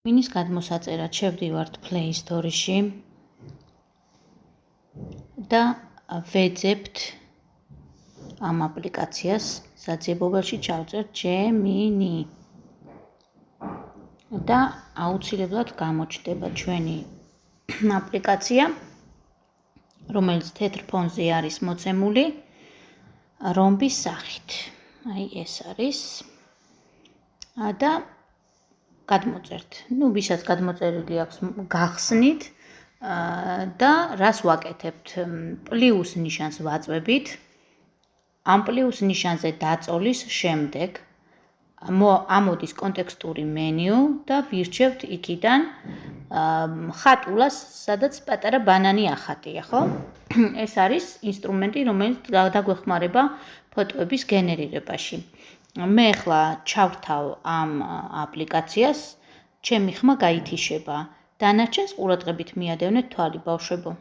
მინის გადმოსაწერად შევდივართ Play Store-ში და ვეძებთ ამ აპლიკაციას, საძიებობაში ჩავწერთ Gemini და აუცილებლად გამოჩნდება ჩვენი აპლიკაცია, რომელიც თეთრ ფონზე არის მოცემული რომბის სახით. აი ეს არის და გადმოწერთ. ვისაც გადმოწერილი აქვს გახსნით და რას ვაკეთებთ? პლუს ნიშანს ვაწვევით. ამ პლუს ნიშანზე დაწოლის შემდეგ ამოდის კონტექსტური მენიუ და ვირჩევთ იქიდან ხატულას, სადაც პატარა ბანანი ახატია, ხო? ეს არის ინსტრუმენტი, რომელიც დაგვეხმარება ფოტოების გენერირებაში. მე ახლა ჩავთავ ამ აპლიკაციას, ჩემი ხმა გაითიშება. დანარჩენს ყურადღებით მიადევნეთ თვალი, ბავშვებო.